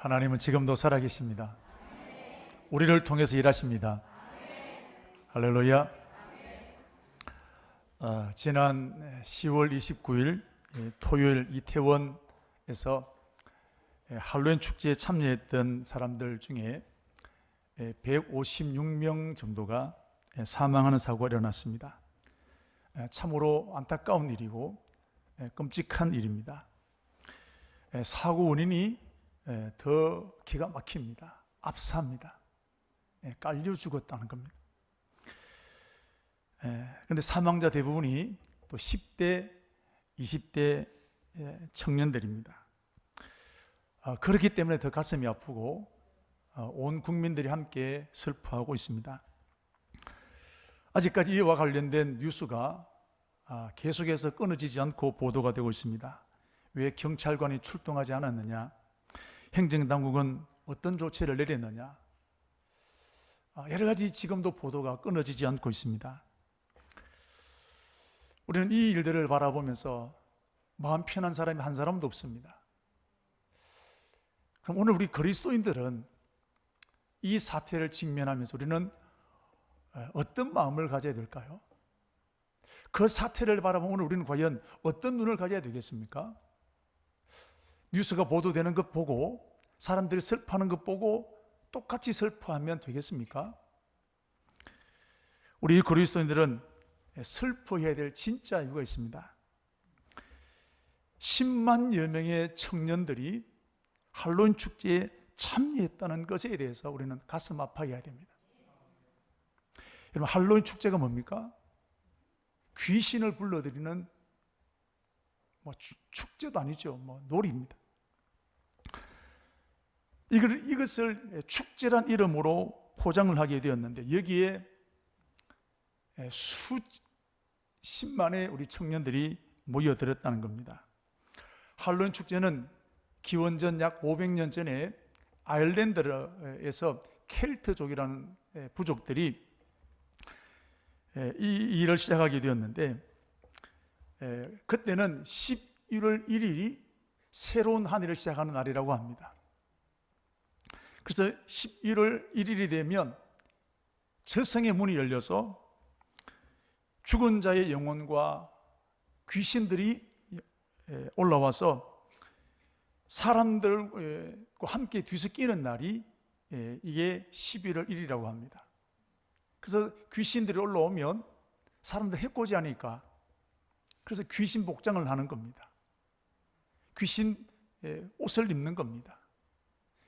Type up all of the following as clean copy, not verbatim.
하나님은 지금도 살아계십니다. 우리를 통해서 일하십니다. 할렐루야. 지난 10월 29일 토요일 이태원에서 할로윈 축제에 참여했던 사람들 중에 156명 정도가 사망하는 사고가 일어났습니다. 참으로 안타까운 일이고 끔찍한 일입니다. 사고 원인이 더 기가 막힙니다. 압사입니다. 깔려 죽었다는 겁니다. 그런데 사망자 대부분이 또 10대, 20대 청년들입니다. 그렇기 때문에 더 가슴이 아프고 온 국민들이 함께 슬퍼하고 있습니다. 아직까지 이와 관련된 뉴스가 계속해서 끊어지지 않고 보도가 되고 있습니다. 왜 경찰관이 출동하지 않았느냐? 행정당국은 어떤 조치를 내렸느냐? 여러 가지 지금도 보도가 끊어지지 않고 있습니다. 우리는 이 일들을 바라보면서 마음 편한 사람이 한 사람도 없습니다. 그럼 오늘 우리 그리스도인들은 이 사태를 직면하면서 우리는 어떤 마음을 가져야 될까요? 그 사태를 바라보면 오늘 우리는 과연 어떤 눈을 가져야 되겠습니까? 뉴스가 보도되는 것 보고 사람들이 슬퍼하는 것 보고 똑같이 슬퍼하면 되겠습니까? 우리 그리스도인들은 슬퍼해야 될 진짜 이유가 있습니다. 10만여 명의 청년들이 할로윈 축제에 참여했다는 것에 대해서 우리는 가슴 아파해야 됩니다. 여러분, 할로윈 축제가 뭡니까? 귀신을 불러들이는 축제도 아니죠. 놀이입니다. 이것을 축제란 이름으로 포장을 하게 되었는데 여기에 수십만의 우리 청년들이 모여들었다는 겁니다. 할로윈 축제는 기원전 약 500년 전에 아일랜드에서 켈트족이라는 부족들이 이 일을 시작하게 되었는데 그때는 11월 1일이 새로운 한 해를 시작하는 날이라고 합니다. 그래서 11월 1일이 되면 저승의 문이 열려서 죽은 자의 영혼과 귀신들이 올라와서 사람들과 함께 뒤섞이는 날이 이게 11월 1일이라고 합니다. 그래서 귀신들이 올라오면 사람들 해코지 하니까 그래서 귀신 복장을 하는 겁니다. 귀신 옷을 입는 겁니다.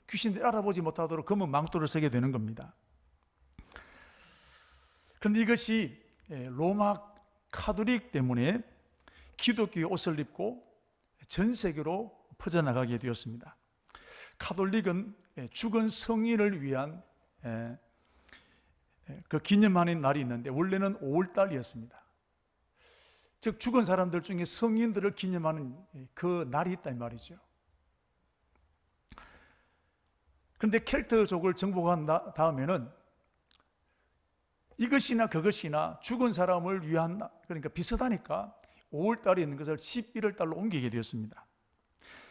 귀신들이 알아보지 못하도록 검은 망토를 쓰게 되는 겁니다. 그런데 이것이 로마 카톨릭 때문에 기독교의 옷을 입고 전 세계로 퍼져나가게 되었습니다. 카톨릭은 죽은 성인을 위한 그 기념하는 날이 있는데 원래는 5월달이었습니다. 즉 죽은 사람들 중에 성인들을 기념하는 그 날이 있단 말이죠. 그런데 켈트족을 정복한 다음에는 이것이나 그것이나 죽은 사람을 위한, 그러니까 비슷하니까 5월달에 있는 것을 11월달로 옮기게 되었습니다.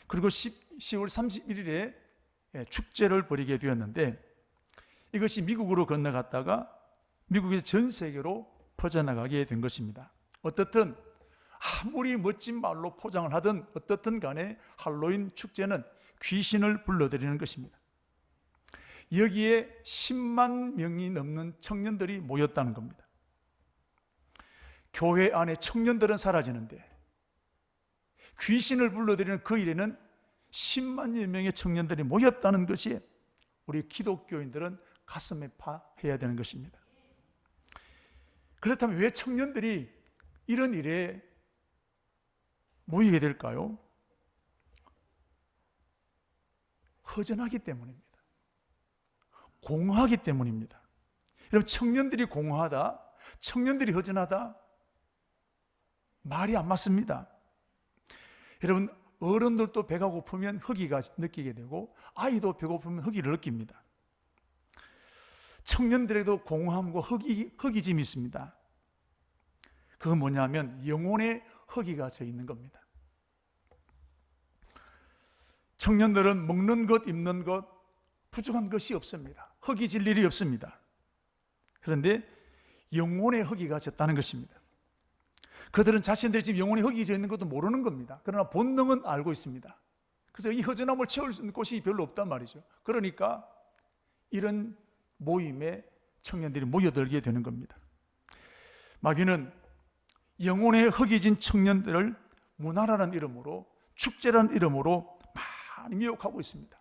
그리고 10월 31일에 축제를 벌이게 되었는데 이것이 미국으로 건너갔다가 미국의 전 세계로 퍼져나가게 된 것입니다. 어떻든 아무리 멋진 말로 포장을 하든 어떻든 간에 할로윈 축제는 귀신을 불러들이는 것입니다. 여기에 10만 명이 넘는 청년들이 모였다는 겁니다. 교회 안에 청년들은 사라지는데 귀신을 불러들이는 그 일에는 10만여 명의 청년들이 모였다는 것이 우리 기독교인들은 가슴에 파해야 되는 것입니다. 그렇다면 왜 청년들이 이런 일에 모이게 될까요? 허전하기 때문입니다. 공허하기 때문입니다. 여러분, 청년들이 공허하다, 청년들이 허전하다, 말이 안 맞습니다. 여러분, 어른들도 배가 고프면 허기가 느끼게 되고 아이도 배고프면 허기를 느낍니다. 청년들에도 공허함과 허기짐이 있습니다. 그건 뭐냐면 영혼의 허기가 져 있는 겁니다. 청년들은 먹는 것, 입는 것, 부족한 것이 없습니다. 흙이 질 일이 없습니다. 그런데 영혼의 흙이가 졌다는 것입니다. 그들은 자신들이 지금 영혼의 흙이 져 있는 것도 모르는 겁니다. 그러나 본능은 알고 있습니다. 그래서 이 허전함을 채울 수 있는 곳이 별로 없단 말이죠. 그러니까 이런 모임에 청년들이 모여들게 되는 겁니다. 마귀는 영혼의 흙이 진 청년들을 문화라는 이름으로, 축제라는 이름으로 많이 미혹하고 있습니다.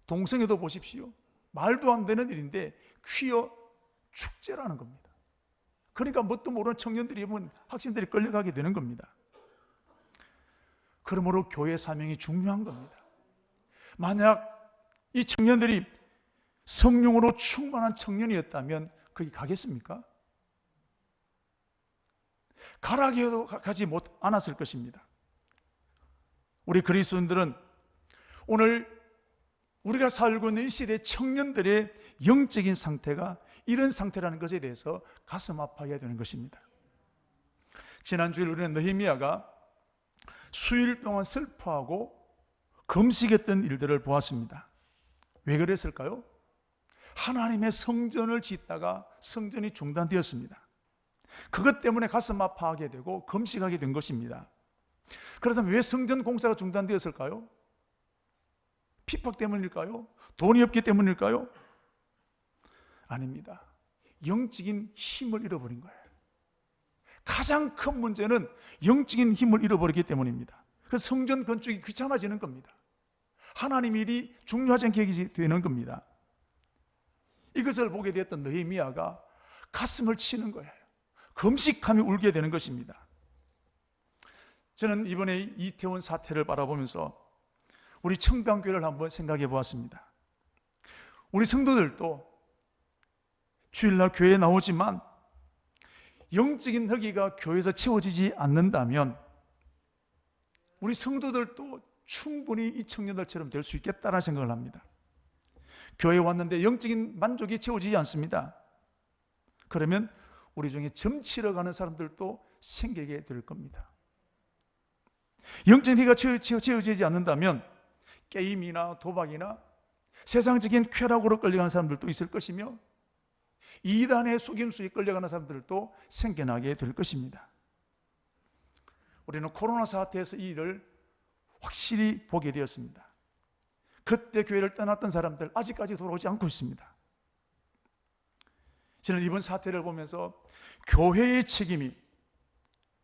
동성애도 보십시오. 말도 안 되는 일인데 퀴어 축제라는 겁니다. 그러니까 뭣도 모르는 청년들이, 학생들이 끌려가게 되는 겁니다. 그러므로 교회 사명이 중요한 겁니다. 만약 이 청년들이 성령으로 충만한 청년이었다면 거기 가겠습니까? 가라게도 가지 않았을 것입니다. 우리 그리스도인들은 오늘 우리가 살고 있는 이 시대의 청년들의 영적인 상태가 이런 상태라는 것에 대해서 가슴 아파해야 되는 것입니다. 지난 주일 우리는 느헤미야가 수일 동안 슬퍼하고 금식했던 일들을 보았습니다. 왜 그랬을까요? 하나님의 성전을 짓다가 성전이 중단되었습니다. 그것 때문에 가슴 아파하게 되고 금식하게 된 것입니다. 그렇다면 왜 성전 공사가 중단되었을까요? 핍박 때문일까요? 돈이 없기 때문일까요? 아닙니다. 영적인 힘을 잃어버린 거예요. 가장 큰 문제는 영적인 힘을 잃어버리기 때문입니다. 그래서 성전 건축이 귀찮아지는 겁니다. 하나님 일이 중요하지 않게 되는 겁니다. 이것을 보게 되었던 느헤미야가 가슴을 치는 거예요. 금식하며 울게 되는 것입니다. 저는 이번에 이태원 사태를 바라보면서 우리 청강교회를 한번 생각해 보았습니다. 우리 성도들도 주일날 교회에 나오지만 영적인 흙이가 교회에서 채워지지 않는다면 우리 성도들도 충분히 이 청년들처럼 될 수 있겠다는 생각을 합니다. 교회에 왔는데 영적인 만족이 채워지지 않습니다. 그러면 우리 중에 점치러 가는 사람들도 생기게 될 겁니다. 영적인 흙이가 채워지지 않는다면 게임이나 도박이나 세상적인 쾌락으로 끌려가는 사람들도 있을 것이며 이단의 속임수에 끌려가는 사람들도 생겨나게 될 것입니다. 우리는 코로나 사태에서 이 일을 확실히 보게 되었습니다. 그때 교회를 떠났던 사람들 아직까지 돌아오지 않고 있습니다. 저는 이번 사태를 보면서 교회의 책임이,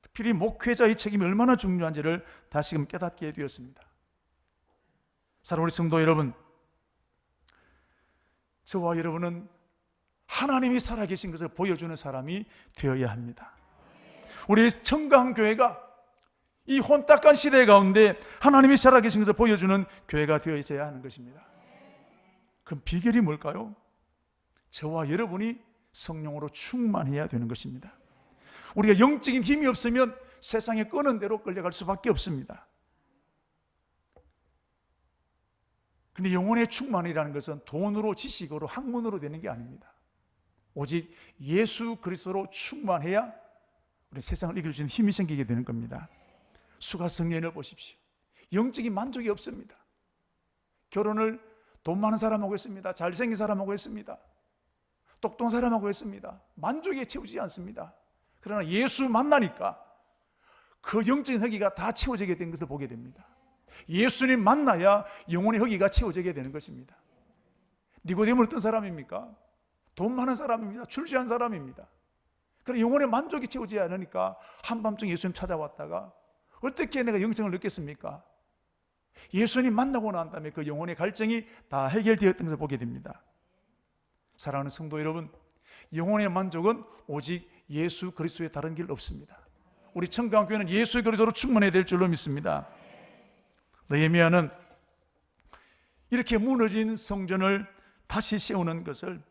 특별히 목회자의 책임이 얼마나 중요한지를 다시금 깨닫게 되었습니다. 사랑하는 우리 성도 여러분, 저와 여러분은 하나님이 살아계신 것을 보여주는 사람이 되어야 합니다. 우리 청강교회가 이 혼탁한 시대 가운데 하나님이 살아계신 것을 보여주는 교회가 되어야 하는 것입니다. 그럼 비결이 뭘까요? 저와 여러분이 성령으로 충만해야 되는 것입니다. 우리가 영적인 힘이 없으면 세상에 끄는 대로 끌려갈 수밖에 없습니다. 근데 영혼의 충만이라는 것은 돈으로, 지식으로, 학문으로 되는 게 아닙니다. 오직 예수 그리스도로 충만해야 우리 세상을 이길 수 있는 힘이 생기게 되는 겁니다. 수가성년을 보십시오. 영적인 만족이 없습니다. 결혼을 돈 많은 사람하고 했습니다. 잘생긴 사람하고 했습니다. 똑똑한 사람하고 했습니다. 만족에 채우지 않습니다. 그러나 예수 만나니까 그 영적인 허기가 다 채워지게 된 것을 보게 됩니다. 예수님 만나야 영혼의 허기가 채워지게 되는 것입니다. 니고데모는 어떤 사람입니까? 돈 많은 사람입니다. 출세한 사람입니다. 그러나 영혼의 만족이 채워지지 않으니까 한밤중 예수님 찾아왔다가 어떻게 내가 영생을 느꼈습니까? 예수님 만나고 난 다음에 그 영혼의 갈증이 다 해결되었던 것을 보게 됩니다. 사랑하는 성도 여러분, 영혼의 만족은 오직 예수 그리스도의 다른 길 없습니다. 우리 청강교회는 예수 그리스도로 충만해야 될 줄로 믿습니다. 느헤미야는 이렇게 무너진 성전을 다시 세우는 것을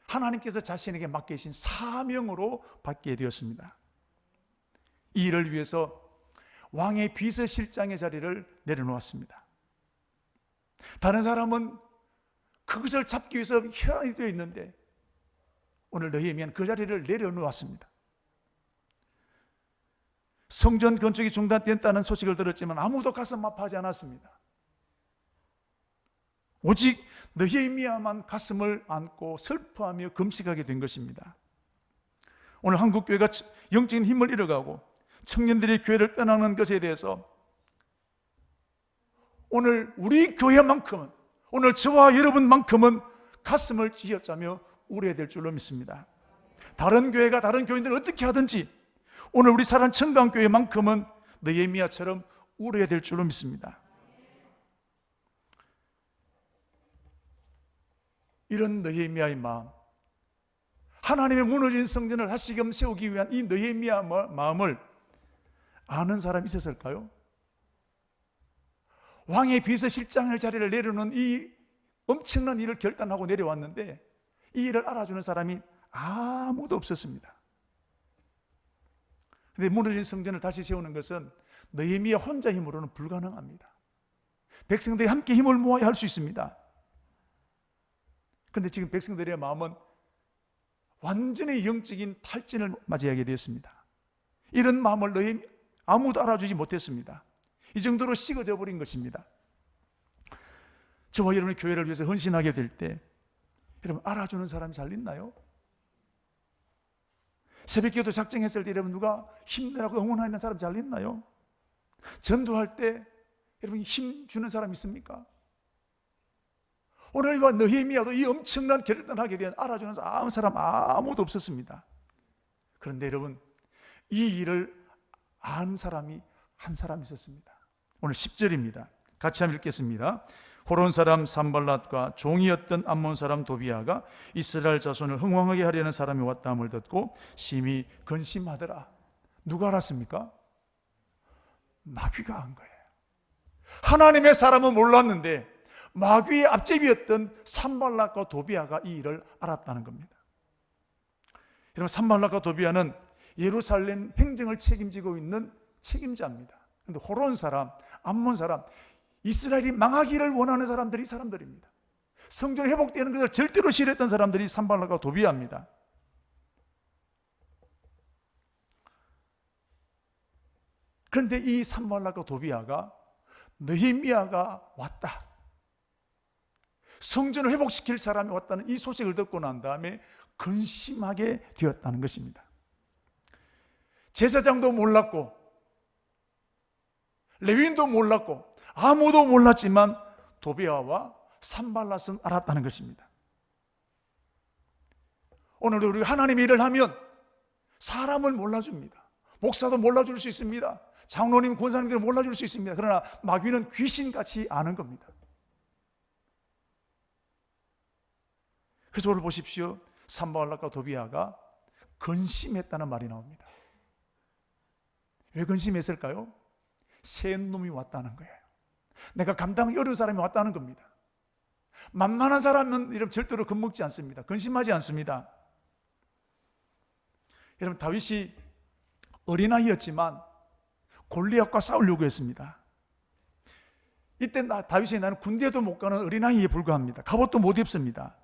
하나님께서 자신에게 맡기신 사명으로 받게 되었습니다. 이 일을 위해서 왕의 비서실장의 자리를 내려놓았습니다. 다른 사람은 그것을 잡기 위해서 혈안이 되어 있는데 오늘 느헤미야는 그 자리를 내려놓았습니다. 성전 건축이 중단됐다는 소식을 들었지만 아무도 가슴 아파하지 않았습니다. 오직 느헤미야만 가슴을 안고 슬퍼하며 금식하게 된 것입니다. 오늘 한국교회가 영적인 힘을 잃어가고 청년들이 교회를 떠나는 것에 대해서 오늘 우리 교회만큼은, 오늘 저와 여러분만큼은 가슴을 쥐어짜며 울어야 될 줄로 믿습니다. 다른 교회가 다른 교인들은 어떻게 하든지 오늘 우리 사랑 청강교회만큼은 느헤미야처럼 울어야 될 줄로 믿습니다. 이런 느헤미야의 마음, 하나님의 무너진 성전을 다시금 세우기 위한 이 느헤미야 마음을 아는 사람이 있었을까요? 왕의 비서실장의 자리를 내려놓은 이 엄청난 일을 결단하고 내려왔는데 이 일을 알아주는 사람이 아무도 없었습니다. 그런데 무너진 성전을 다시 세우는 것은 느헤미야 혼자 힘으로는 불가능합니다. 백성들이 함께 힘을 모아야 할 수 있습니다. 그런데 지금 백성들의 마음은 완전히 영적인 탈진을 맞이하게 되었습니다. 이런 마음을 아무도 알아주지 못했습니다. 이 정도로 식어져 버린 것입니다. 저와 여러분의 교회를 위해서 헌신하게 될 때 여러분 알아주는 사람이 잘 있나요? 새벽기도 작정했을 때 여러분 누가 힘내라고 응원하는 사람 잘 있나요? 전도할 때 여러분 힘 주는 사람 있습니까? 오늘 느헤미야도 이 엄청난 결단하게 된 알아주는 사람 아무도 없었습니다. 그런데 여러분 이 일을 안 사람이 한 사람 있었습니다. 오늘 10절입니다. 같이 한번 읽겠습니다. 호론 사람 산발랏과 종이었던 암몬 사람 도비야가 이스라엘 자손을 흥왕하게 하려는 사람이 왔다함을 듣고 심히 근심하더라. 누가 알았습니까? 마귀가 한 거예요. 하나님의 사람은 몰랐는데 마귀의 앞제비였던 산발랏과 도비야가 이 일을 알았다는 겁니다. 여러분 산발랏과 도비야는 예루살렘 행정을 책임지고 있는 책임자입니다. 그런데 호론 사람, 암몬 사람, 이스라엘이 망하기를 원하는 사람들이 이 사람들입니다. 성전이 회복되는 것을 절대로 싫어했던 사람들이 산발랏과 도비야입니다. 그런데 이 산발랏과 도비야가 느헤미야가 왔다, 성전을 회복시킬 사람이 왔다는 이 소식을 듣고 난 다음에 근심하게 되었다는 것입니다. 제사장도 몰랐고 레위인도 몰랐고 아무도 몰랐지만 도비야와 산발랏은 알았다는 것입니다. 오늘도 우리가 하나님의 일을 하면 사람을 몰라줍니다. 목사도 몰라줄 수 있습니다. 장로님, 권사님들 몰라줄 수 있습니다. 그러나 마귀는 귀신같이 아는 겁니다. 그래서 오늘 보십시오. 산발랏과 도비야가 근심했다는 말이 나옵니다. 왜 근심했을까요? 센 놈이 왔다는 거예요. 내가 감당하기 어려운 사람이 왔다는 겁니다. 만만한 사람은 이런 절대로 겁먹지 않습니다. 근심하지 않습니다. 여러분 다윗이 어린아이였지만 골리앗과 싸우려고 했습니다. 이때 다윗이 나는 군대도 못 가는 어린아이에 불과합니다. 갑옷도 못 입습니다.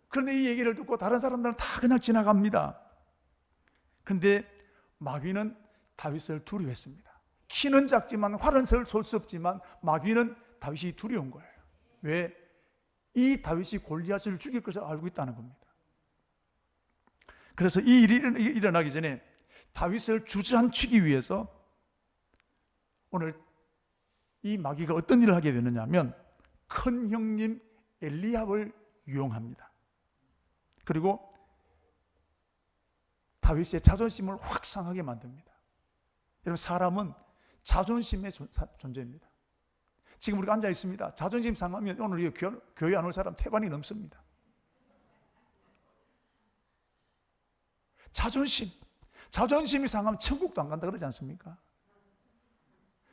그런데 이 얘기를 듣고 다른 사람들은 다 그냥 지나갑니다. 그런데 마귀는 다윗을 두려워했습니다. 키는 작지만 활은 쏠 수 없지만 마귀는 다윗이 두려운 거예요. 왜? 이 다윗이 골리앗을 죽일 것을 알고 있다는 겁니다. 그래서 이 일이 일어나기 전에 다윗을 주저앉히기 위해서 오늘 이 마귀가 어떤 일을 하게 되느냐 하면 큰 형님 엘리압을 유용합니다. 그리고 다윗의 자존심을 확 상하게 만듭니다. 여러분 사람은 자존심의 존재입니다. 지금 우리가 앉아 있습니다. 자존심 상하면 오늘 교회 안 올 사람 태반이 넘습니다. 자존심이 상하면 천국도 안 간다 그러지 않습니까?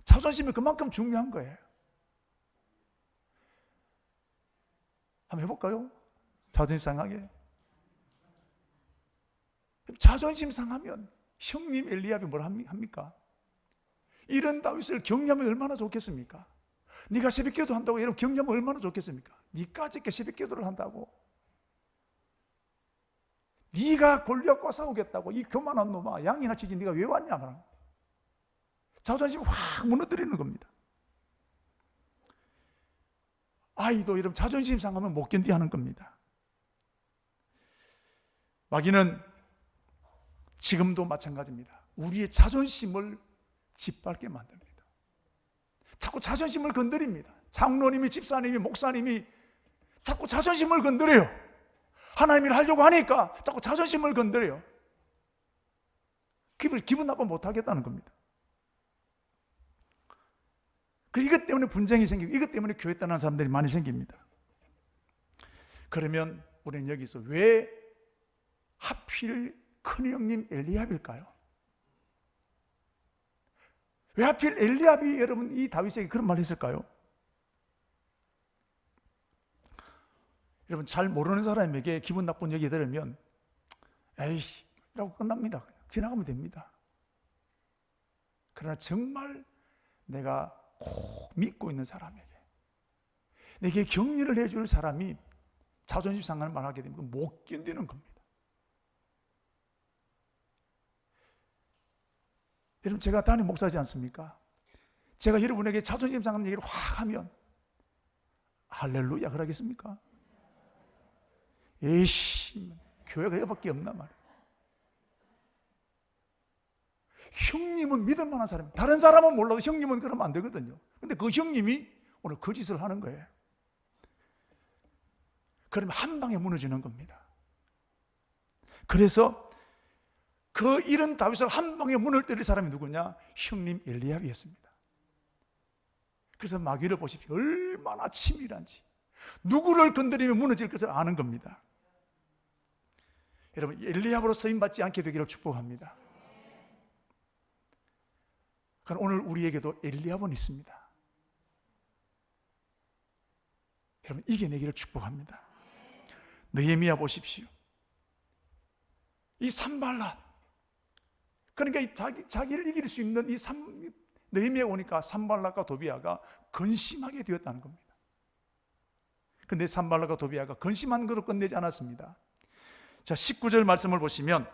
자존심이 그만큼 중요한 거예요. 한번 해볼까요? 자존심 상하게. 자존심 상하면 형님 엘리압이 뭘 합니까? 이런 다윗을 격려하면 얼마나 좋겠습니까? 네가 새벽기도 한다고 여러분 격려하면 얼마나 좋겠습니까? 네까지 새벽기도를 한다고? 네가 골리앗과 싸우겠다고 이 교만한 놈아 양이나 치지 네가 왜 왔냐? 자존심이 확 무너뜨리는 겁니다. 아이도 이런 자존심 상하면 못 견디하는 겁니다. 마귀는 지금도 마찬가지입니다. 우리의 자존심을 짓밟게 만듭니다. 자꾸 자존심을 건드립니다. 장로님이, 집사님이, 목사님이 자꾸 자존심을 건드려요. 하나님 일을 하려고 하니까 자꾸 자존심을 건드려요. 기분 나빠 못하겠다는 겁니다. 이것 때문에 분쟁이 생기고 이것 때문에 교회 떠나는 사람들이 많이 생깁니다. 그러면 우리는 여기서 왜 하필 큰형님 엘리압일까요? 왜 하필 엘리압이 여러분 이 다윗에게 그런 말을 했을까요? 여러분 잘 모르는 사람에게 기분 나쁜 얘기 들으면 에이씨 라고 끝납니다. 지나가면 됩니다. 그러나 정말 내가 꼭 믿고 있는 사람에게, 내게 격려를 해줄 사람이 자존심 상하는 말을 하게 되면 못 견디는 겁니다. 여러분 제가 담임 목사지 않습니까? 제가 여러분에게 자존심 상하는 얘기를 확 하면 할렐루야 그러겠습니까? 에이씨 교회가 여밖에 없나 말이야. 형님은 믿을 만한 사람이에요. 다른 사람은 몰라도 형님은 그러면 안 되거든요. 근데 그 형님이 오늘 그 짓을 하는 거예요. 그러면 한 방에 무너지는 겁니다. 그래서 그 이런 다윗을 한 방에 문을 때릴 사람이 누구냐? 형님 엘리압이었습니다. 그래서 마귀를 보십시오. 얼마나 치밀한지. 누구를 건드리면 무너질 것을 아는 겁니다. 여러분 엘리압으로 쓰임받지 않게 되기를 축복합니다. 그럼 오늘 우리에게도 엘리압은 있습니다. 여러분 이겨내기를 축복합니다. 느헤미야 보십시오. 이 산발랏, 그러니까 자기를 이길 수 있는 느헤미야 오니까 산발랏과 도비아가 근심하게 되었다는 겁니다. 그런데 산발랏과 도비아가 근심한 것으로 끝내지 않았습니다. 자, 19절 말씀을 보시면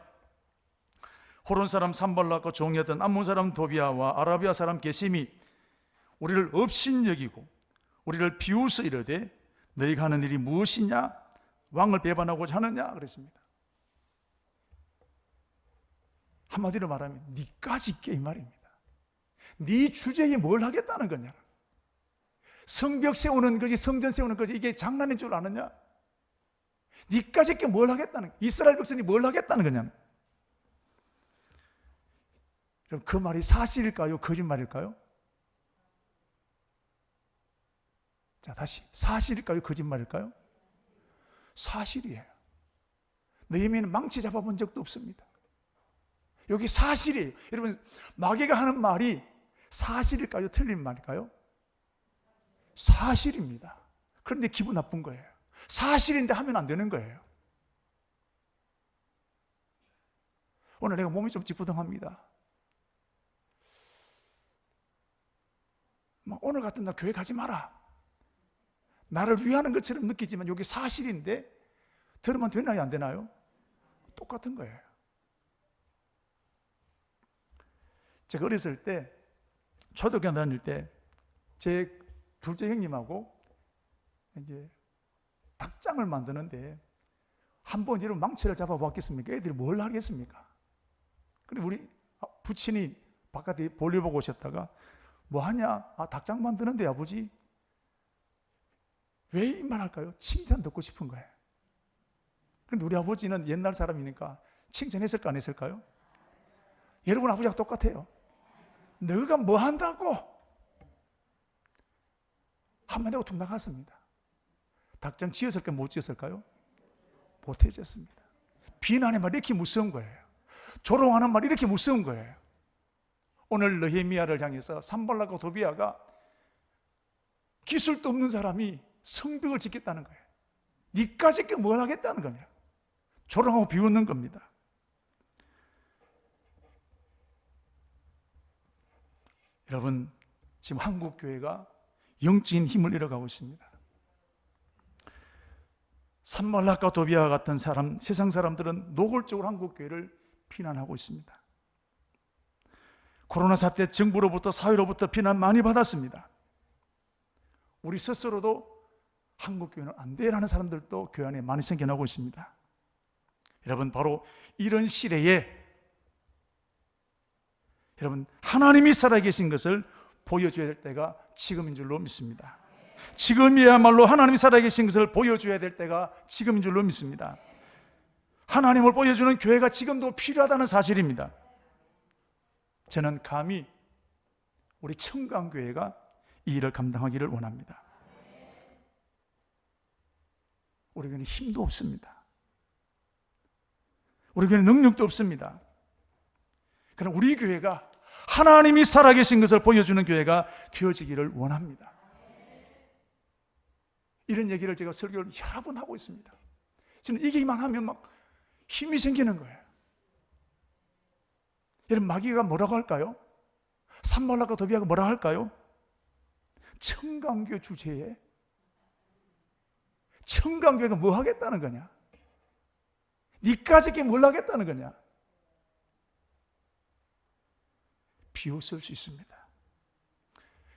호론 사람 산발랏과 종이었던 암몬 사람 도비아와 아라비아 사람 게셈이 우리를 업신여기고 우리를 비웃어 이르되 너희가 하는 일이 무엇이냐? 왕을 배반하고자 하느냐? 그랬습니다. 한마디로 말하면 니까지 있게 이 말입니다. 네 주제에 뭘 하겠다는 거냐? 성벽 세우는 거지, 성전 세우는 거지, 이게 장난인 줄 아느냐? 니까지 있게 뭘 하겠다는 거야? 이스라엘 백성이 뭘 하겠다는 거냐? 그럼 그 말이 사실일까요? 거짓말일까요? 자, 다시 사실일까요? 거짓말일까요? 사실이에요. 느헤미야는 망치 잡아본 적도 없습니다. 여기 사실이에요. 여러분 마귀가 하는 말이 사실일까요? 틀린 말일까요? 사실입니다. 그런데 기분 나쁜 거예요. 사실인데 하면 안 되는 거예요. 오늘 내가 몸이 좀 찌뿌둥합니다. 오늘 같은 날 교회 가지 마라. 나를 위하는 것처럼 느끼지만 여기 사실인데 들으면 되나요? 안 되나요? 똑같은 거예요. 제가 어렸을 때 초등학교 다닐 때 제 둘째 형님하고 이제 닭장을 만드는데 한번 이런 망치를 잡아봤겠습니까? 애들이 뭘 하겠습니까? 그리고 우리 부친이 바깥에 볼일 보고 오셨다가 뭐 하냐? 닭장 만드는데 아버지. 왜 이 말 할까요? 칭찬 듣고 싶은 거예요. 그런데 우리 아버지는 옛날 사람이니까 칭찬했을까 안 했을까요? 여러분 아버지하고 똑같아요. 너가 뭐 한다고? 한마디 하고 툭 나갔습니다. 닭장 지었을까요? 못 지었을까요? 못 해졌습니다. 비난의 말이 이렇게 무서운 거예요. 조롱하는 말이 이렇게 무서운 거예요. 오늘 느헤미야를 향해서 산발랏과 도비아가 기술도 없는 사람이 성벽을 짓겠다는 거예요. 니까지 뭘 하겠다는 거냐? 조롱하고 비웃는 겁니다. 여러분 지금 한국 교회가 영적인 힘을 잃어가고 있습니다. 산발랏과 도비아와 같은 사람, 세상 사람들은 노골적으로 한국 교회를 비난하고 있습니다. 코로나 사태 정부로부터 사회로부터 비난 많이 받았습니다. 우리 스스로도 한국교회는 안 돼라는 사람들도 교회 안에 많이 생겨나고 있습니다. 여러분, 바로 이런 시대에 여러분, 하나님이 살아계신 것을 보여줘야 될 때가 지금인 줄로 믿습니다. 지금이야말로 하나님이 살아계신 것을 보여줘야 될 때가 지금인 줄로 믿습니다. 하나님을 보여주는 교회가 지금도 필요하다는 사실입니다. 저는 감히 우리 청강교회가 이 일을 감당하기를 원합니다. 우리 교회는 힘도 없습니다. 우리 교회는 능력도 없습니다. 그러나 우리 교회가 하나님이 살아계신 것을 보여주는 교회가 되어지기를 원합니다. 이런 얘기를 제가 설교를 여러 번 하고 있습니다. 저는 이게 이만하면 막 힘이 생기는 거예요. 여러분, 마귀가 뭐라고 할까요? 산발락과 도비아가 뭐라고 할까요? 청강교 주제에 청강교회가 뭐 하겠다는 거냐? 니까짓게 뭘 하겠다는 거냐? 비웃을 수 있습니다.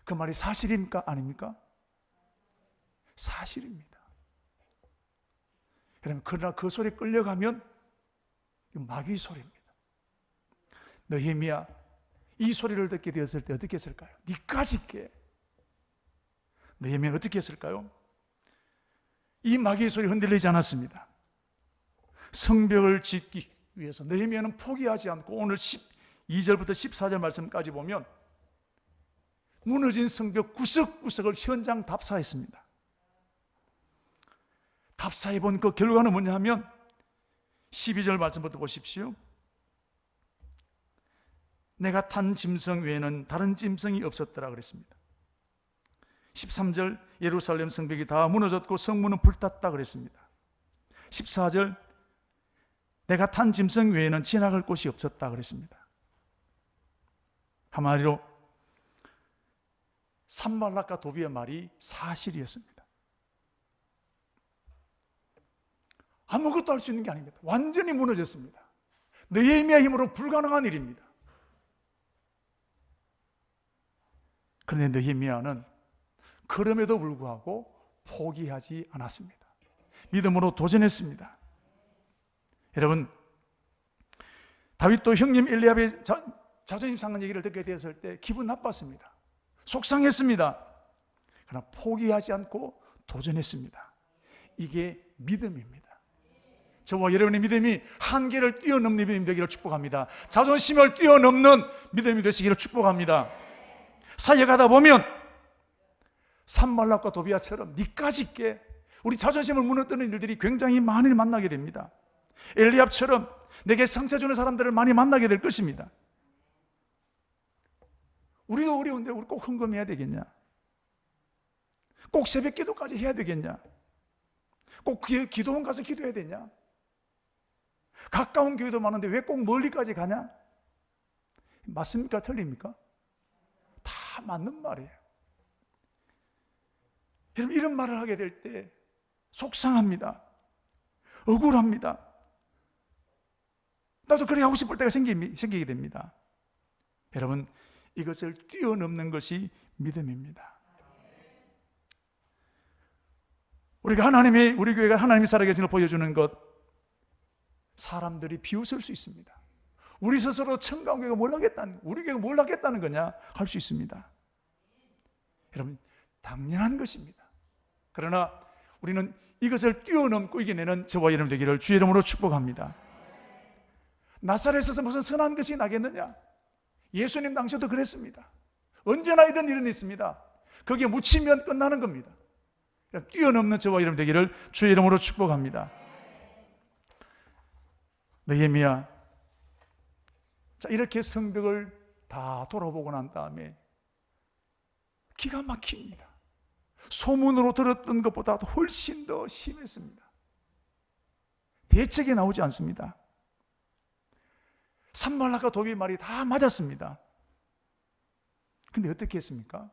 그 말이 사실입니까? 아닙니까? 사실입니다. 여러분, 그러나 그 소리에 끌려가면 마귀 소리입니다. 느헤미야, 이 소리를 듣게 되었을 때 어떻게 했을까요? 니까짓게. 느헤미야는 어떻게 했을까요? 이 마귀의 소리 흔들리지 않았습니다. 성벽을 짓기 위해서 느헤미야는 포기하지 않고 오늘 12절부터 14절 말씀까지 보면 무너진 성벽 구석구석을 현장 답사했습니다. 답사해 본 그 결과는 뭐냐 하면 12절 말씀부터 보십시오. 내가 탄 짐승 외에는 다른 짐승이 없었더라 그랬습니다. 13절 예루살렘 성벽이 다 무너졌고 성문은 불탔다 그랬습니다. 14절 내가 탄 짐승 외에는 지나갈 곳이 없었다 그랬습니다. 한마디로 산발락과 도비의 말이 사실이었습니다. 아무것도 할 수 있는 게 아닙니다. 완전히 무너졌습니다. 느헤미야 힘으로 불가능한 일입니다. 그런데 느헤미야는 그럼에도 불구하고 포기하지 않았습니다. 믿음으로 도전했습니다. 여러분, 다윗도 형님 엘리압의 자존심 상한 얘기를 듣게 되었을 때 기분 나빴습니다. 속상했습니다. 그러나 포기하지 않고 도전했습니다. 이게 믿음입니다. 저와 여러분의 믿음이 한계를 뛰어넘는 믿음이 되기를 축복합니다. 자존심을 뛰어넘는 믿음이 되시기를 축복합니다. 사역하다 보면 산발락과 도비아처럼 니까짓게 우리 자존심을 무너뜨리는 일들이 굉장히 많이 만나게 됩니다. 엘리압처럼 내게 상처 주는 사람들을 많이 만나게 될 것입니다. 우리도 어려운데 우리 꼭 헌금해야 되겠냐? 꼭 새벽 기도까지 해야 되겠냐? 꼭 기도원 가서 기도해야 되냐? 가까운 교회도 많은데 왜 꼭 멀리까지 가냐? 맞습니까? 틀립니까? 다 맞는 말이에요. 여러분, 이런 말을 하게 될 때 속상합니다. 억울합니다. 나도 그래 하고 싶을 때가 생기게 됩니다. 여러분, 이것을 뛰어넘는 것이 믿음입니다. 우리 교회가 하나님이 살아계신 걸 보여주는 것, 사람들이 비웃을 수 있습니다. 우리 스스로 청강교회가 뭘 하겠다는, 우리 교회가 뭘 하겠다는 거냐 할 수 있습니다. 여러분, 당연한 것입니다. 그러나 우리는 이것을 뛰어넘고 이겨내는 저와 여러분 되기를 주의 이름으로 축복합니다. 나사렛에서 무슨 선한 것이 나겠느냐? 예수님 당시도 그랬습니다. 언제나 이런 일은 있습니다. 거기에 묻히면 끝나는 겁니다. 뛰어넘는 저와 여러분 되기를 주의 이름으로 축복합니다. 느헤미야, 자, 이렇게 성벽을 다 돌아보고 난 다음에 기가 막힙니다. 소문으로 들었던 것보다 훨씬 더 심했습니다. 대책이 나오지 않습니다. 산발락과 도비의 말이 다 맞았습니다. 그런데 어떻게 했습니까?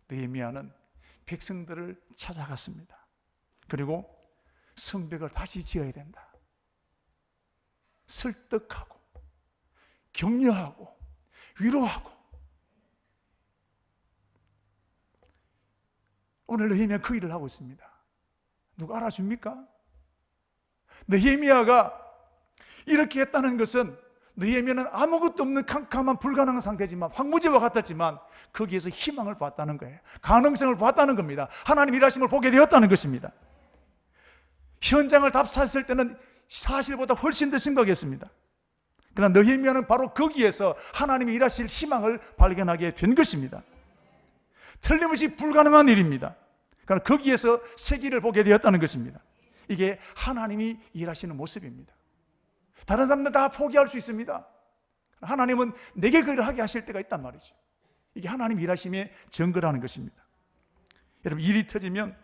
느헤미야는 백성들을 찾아갔습니다. 그리고 성벽을 다시 지어야 된다. 설득하고 격려하고 위로하고, 오늘 느헤미야가 그 일을 하고 있습니다. 누가 알아줍니까? 느헤미야가 이렇게 했다는 것은 느헤미야는 아무것도 없는 캄캄한 불가능한 상태지만, 황무지와 같았지만 거기에서 희망을 봤다는 거예요. 가능성을 봤다는 겁니다. 하나님 일하심을 보게 되었다는 것입니다. 현장을 답사했을 때는 사실보다 훨씬 더 심각했습니다. 그러나 느헤미야는 바로 거기에서 하나님이 일하실 희망을 발견하게 된 것입니다. 틀림없이 불가능한 일입니다. 그러나 거기에서 세기를 보게 되었다는 것입니다. 이게 하나님이 일하시는 모습입니다. 다른 사람들 다 포기할 수 있습니다. 하나님은 내게 그 일을 하게 하실 때가 있단 말이죠. 이게 하나님 일하심의 증거라는 것입니다. 여러분, 일이 터지면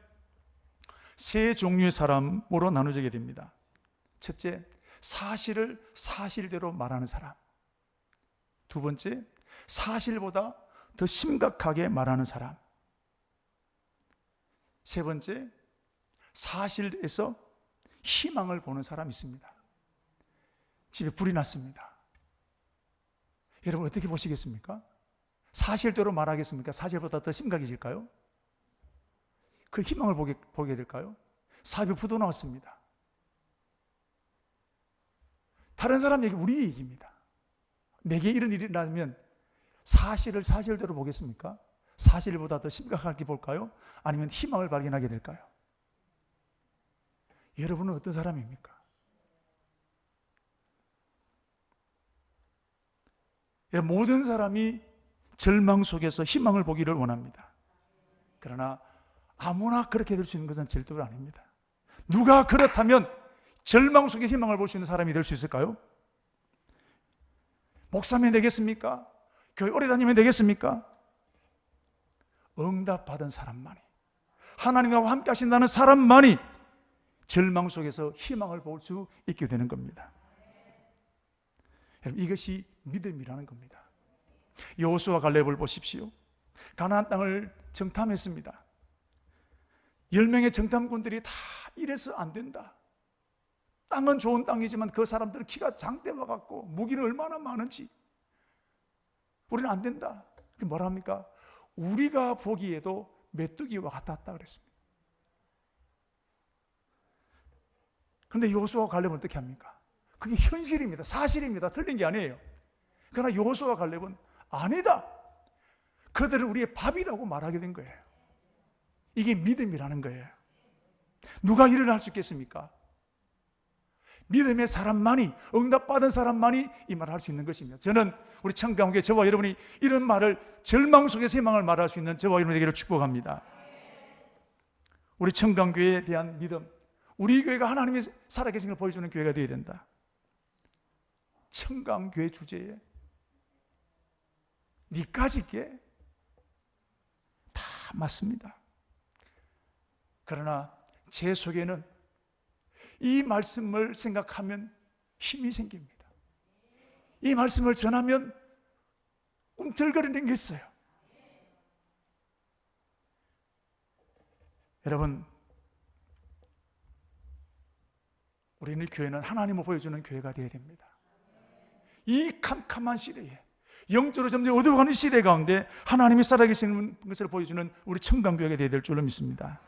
세 종류의 사람으로 나누어지게 됩니다. 첫째, 사실을 사실대로 말하는 사람. 두 번째, 사실보다 더 심각하게 말하는 사람. 세 번째, 사실에서 희망을 보는 사람이 있습니다. 집에 불이 났습니다. 여러분, 어떻게 보시겠습니까? 사실대로 말하겠습니까? 사실보다 더 심각해질까요? 그 희망을 보게 될까요? 사업에 부도 나왔습니다. 다른 사람 얘기, 우리 얘기입니다. 내게 이런 일이 나면 사실을 사실대로 보겠습니까? 사실보다 더 심각하게 볼까요? 아니면 희망을 발견하게 될까요? 여러분은 어떤 사람입니까? 모든 사람이 절망 속에서 희망을 보기를 원합니다. 그러나 아무나 그렇게 될 수 있는 것은 절대로 아닙니다. 누가 그렇다면 절망 속에 희망을 볼 수 있는 사람이 될 수 있을까요? 목사면 되겠습니까? 교회 오래 다니면 되겠습니까? 응답받은 사람만이, 하나님과 함께 하신다는 사람만이 절망 속에서 희망을 볼 수 있게 되는 겁니다. 여러분, 이것이 믿음이라는 겁니다. 여호수아 갈렙을 보십시오. 가나안 땅을 정탐했습니다. 10명의 정탐꾼들이 다 이래서 안 된다. 땅은 좋은 땅이지만 그 사람들은 키가 장대와 같고 무기는 얼마나 많은지 우리는 안 된다. 뭐라 합니까? 우리가 보기에도 메뚜기와 같았다 그랬습니다. 그런데 여호수아와 갈렙은 어떻게 합니까? 그게 현실입니다. 사실입니다. 틀린 게 아니에요. 그러나 여호수아와 갈렙은 아니다. 그들은 우리의 밥이라고 말하게 된 거예요. 이게 믿음이라는 거예요. 누가 일을 할 수 있겠습니까? 믿음의 사람만이, 응답받은 사람만이 이 말을 할 수 있는 것입니다. 저는 우리 청강교회 저와 여러분이 이런 말을, 절망 속에서 희망을 말할 수 있는 저와 여러분이 되기를 축복합니다. 우리 청강교회에 대한 믿음, 우리 교회가 하나님의 살아계신 걸 보여주는 교회가 되어야 된다. 청강교회 주제에 니까지 있게 다 맞습니다. 그러나 제 속에는 이 말씀을 생각하면 힘이 생깁니다. 이 말씀을 전하면 꿈틀거리는 게 있어요. 여러분, 우리는 교회는 하나님을 보여주는 교회가 되어야 됩니다. 이 캄캄한 시대에, 영적으로 점점 어두워가는 시대 가운데 하나님이 살아계시는 것을 보여주는 우리 청강교회가 되어야 될 줄로 믿습니다.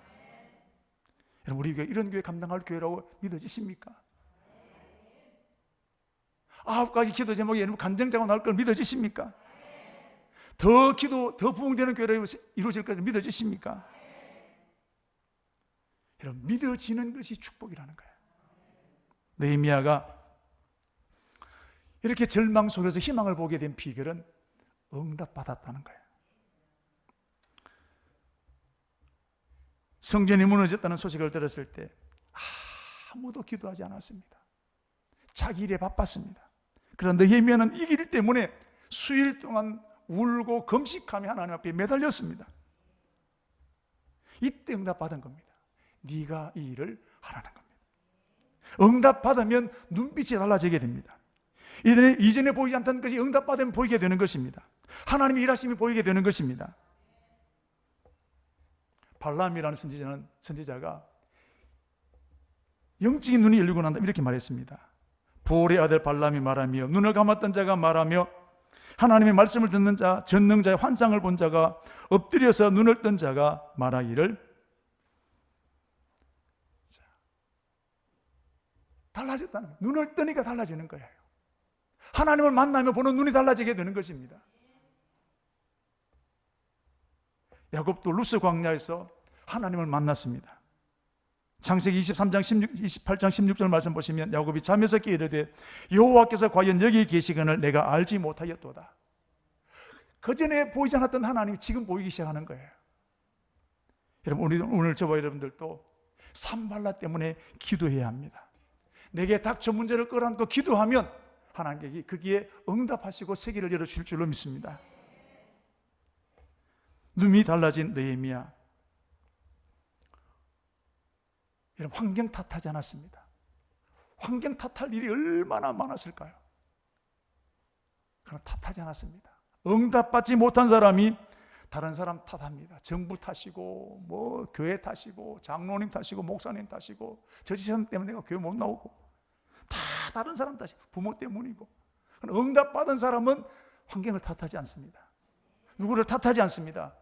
여러분, 우리 교회 이런 교회 감당할 교회라고 믿어지십니까? 9가지 기도 제목에 여러분 간증자가 나올 걸 믿어지십니까? 더 부흥되는 교회로 이루어질 것을 믿어지십니까? 여러분, 믿어지는 것이 축복이라는 거예요. 느헤미야가 이렇게 절망 속에서 희망을 보게 된 비결은 응답받았다는 거예요. 성전이 무너졌다는 소식을 들었을 때 아무도 기도하지 않았습니다. 자기 일에 바빴습니다. 그런데 느헤미야는 이 일 때문에 수일 동안 울고 금식하며 하나님 앞에 매달렸습니다. 이때 응답받은 겁니다. 네가 이 일을 하라는 겁니다. 응답받으면 눈빛이 달라지게 됩니다. 이전에 보이지 않던 것이 응답받으면 보이게 되는 것입니다. 하나님의 일하심이 보이게 되는 것입니다. 발람이라는 선지자가 영적인 눈이 열리고 난 다음에 이렇게 말했습니다. 보올의 아들 발람이 말하며, 눈을 감았던 자가 말하며, 하나님의 말씀을 듣는 자, 전능자의 환상을 본 자가, 엎드려서 눈을 뜬 자가 말하기를, 달라졌다는 거예요. 눈을 뜨니까 달라지는 거예요. 하나님을 만나며 보는 눈이 달라지게 되는 것입니다. 야곱도 루스 광야에서 하나님을 만났습니다. 창세기 23장 28장 16절 말씀 보시면 야곱이 잠에서 깨 이르되 여호와께서 과연 여기 계시거늘 내가 알지 못하였도다. 그전에 보이지 않았던 하나님이 지금 보이기 시작하는 거예요. 여러분, 오늘 저와 여러분들도 산발라 때문에 기도해야 합니다. 내게 닥쳐 문제를 끌어안고 기도하면 하나님께 거기에 응답하시고 세계를 열어주실 줄로 믿습니다. 눈이 달라진 느헤미야, 여러분, 환경 탓하지 않았습니다. 환경 탓할 일이 얼마나 많았을까요? 그러나 탓하지 않았습니다. 응답받지 못한 사람이 다른 사람 탓합니다. 정부 탓이고 뭐 교회 탓이고 장로님 탓이고 목사님 탓이고 저 사람 때문에 내가 교회 못 나오고 다 다른 사람 탓이 부모 때문이고. 응답받은 사람은 환경을 탓하지 않습니다. 누구를 탓하지 않습니다.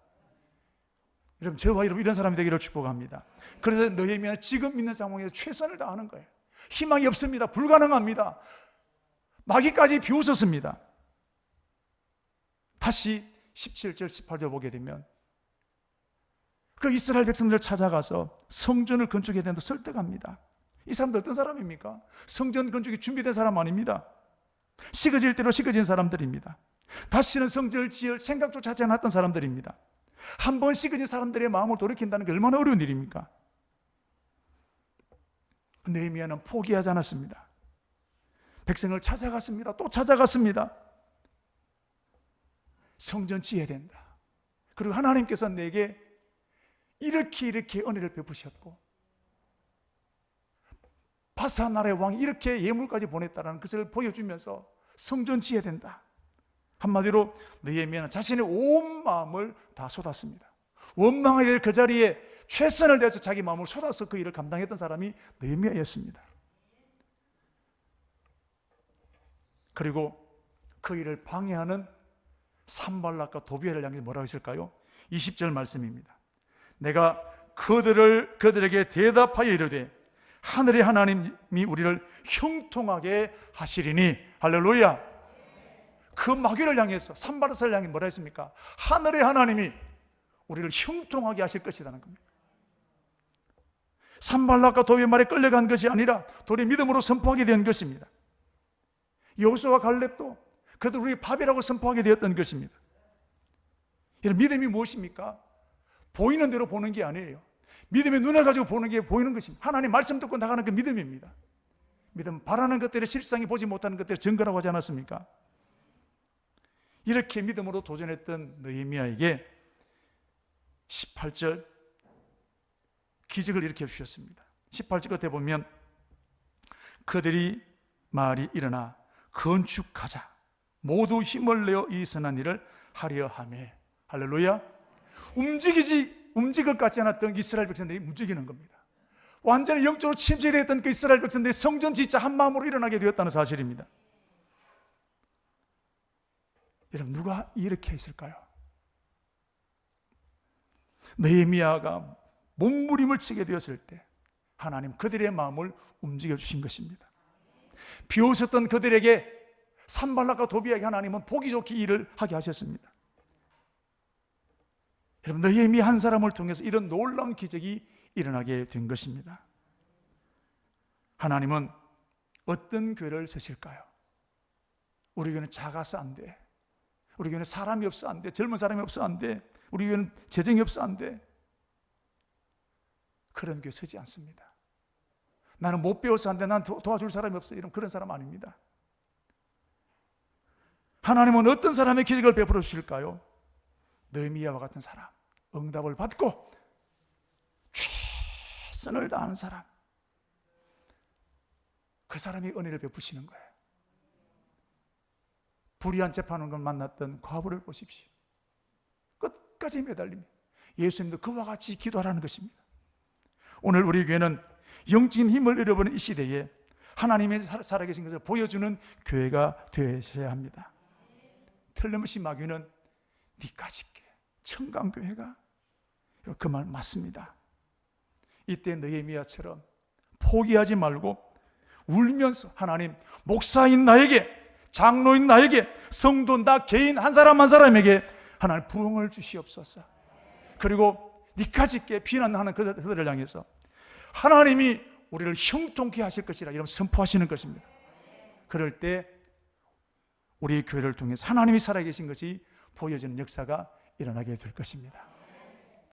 여러분, 저와 여러분 이런 사람이 되기를 축복합니다. 그래서 느헤미야는 지금 있는 상황에서 최선을 다하는 거예요. 희망이 없습니다. 불가능합니다. 마귀까지 비웃었습니다. 다시 17절 18절 보게 되면 그 이스라엘 백성들을 찾아가서 성전을 건축해야 된다고 설득합니다. 이 사람들 어떤 사람입니까? 성전 건축이 준비된 사람 아닙니다. 식어질 대로 식어진 사람들입니다. 다시는 성전을 지을 생각조차 하지 않았던 사람들입니다. 한 번 식어진 사람들의 마음을 돌이킨다는 게 얼마나 어려운 일입니까? 느헤미야는 포기하지 않았습니다. 백성을 찾아갔습니다. 또 찾아갔습니다. 성전 지어야 된다. 그리고 하나님께서 내게 이렇게 은혜를 베푸셨고 바사 나라의 왕이 이렇게 예물까지 보냈다는 것을 보여주면서 성전 지어야 된다. 한마디로 느헤미야는 자신의 온 마음을 다 쏟았습니다. 원망하게 될 그 자리에 최선을 다해서 자기 마음을 쏟아서 그 일을 감당했던 사람이 느헤미야였습니다. 그리고 그 일을 방해하는 산발락과 도비아를 향해서 뭐라고 했을까요? 20절 말씀입니다. 내가 그들에게 대답하여 이르되 하늘의 하나님이 우리를 형통하게 하시리니. 할렐루야. 그 마귀를 향해서 산발락을 향해 뭐라 했습니까? 하늘의 하나님이 우리를 형통하게 하실 것이라는 겁니다. 산발락과 도비의 말에 끌려간 것이 아니라 도리 믿음으로 선포하게 된 것입니다. 여호수아와 갈렙도 그들 우리 밥이라고 선포하게 되었던 것입니다. 여러분, 믿음이 무엇입니까? 보이는 대로 보는 게 아니에요. 믿음의 눈을 가지고 보는 게 보이는 것입니다. 하나님 말씀 듣고 나가는 게 믿음입니다. 믿음, 바라는 것들을 실상이 보지 못하는 것들을 증거라고 하지 않았습니까? 이렇게 믿음으로 도전했던 느헤미야에게 18절 기적을 일으켜 주셨습니다. 18절 끝에 보면 그들이 말이 일어나 건축하자 모두 힘을 내어 이 선한 일을 하려 하매. 할렐루야. 움직일 것 같지 않았던 이스라엘 백성들이 움직이는 겁니다. 완전히 영적으로 침체되었던 그 이스라엘 백성들이 성전 짓자 한 마음으로 일어나게 되었다는 사실입니다. 여러분, 누가 이렇게 했을까요? 느헤미야가 몸부림을 치게 되었을 때 하나님 그들의 마음을 움직여 주신 것입니다. 비웃었던 그들에게 산발락과 도비에게 하나님은 보기 좋게 일을 하게 하셨습니다. 여러분, 느헤미야 한 사람을 통해서 이런 놀라운 기적이 일어나게 된 것입니다. 하나님은 어떤 교회를 쓰실까요? 우리 교회는 작아서 안 돼. 우리 교회는 사람이 없어 안 돼. 젊은 사람이 없어 안 돼. 우리 교회는 재정이 없어 안 돼. 그런 교회 서지 않습니다. 나는 못 배워서 안 돼. 난 도와줄 사람이 없어. 이런 그런 사람 아닙니다. 하나님은 어떤 사람의 기적을 베풀어 주실까요? 느헤미야와 같은 사람, 응답을 받고 최선을 다하는 사람, 그 사람이 은혜를 베푸시는 거예요. 불의한 재판을 만났던 과부를 보십시오. 끝까지 매달립니다. 예수님도 그와 같이 기도하라는 것입니다. 오늘 우리 교회는 영적인 힘을 잃어버린 이 시대에 하나님의 살아계신 것을 보여주는 교회가 되셔야 합니다. 틀림없이 마귀는 니까 짓게 청강교회가, 그 말 맞습니다. 이때 느헤미야처럼 포기하지 말고 울면서 하나님, 목사인 나에게, 장로인 나에게, 성도 나 개인 한 사람 한 사람에게 하나님 부흥을 주시옵소서. 그리고 니까짓게 비난하는 그들을 향해서 하나님이 우리를 형통케 하실 것이라 이런 선포하시는 것입니다. 그럴 때 우리 교회를 통해서 하나님이 살아계신 것이 보여지는 역사가 일어나게 될 것입니다.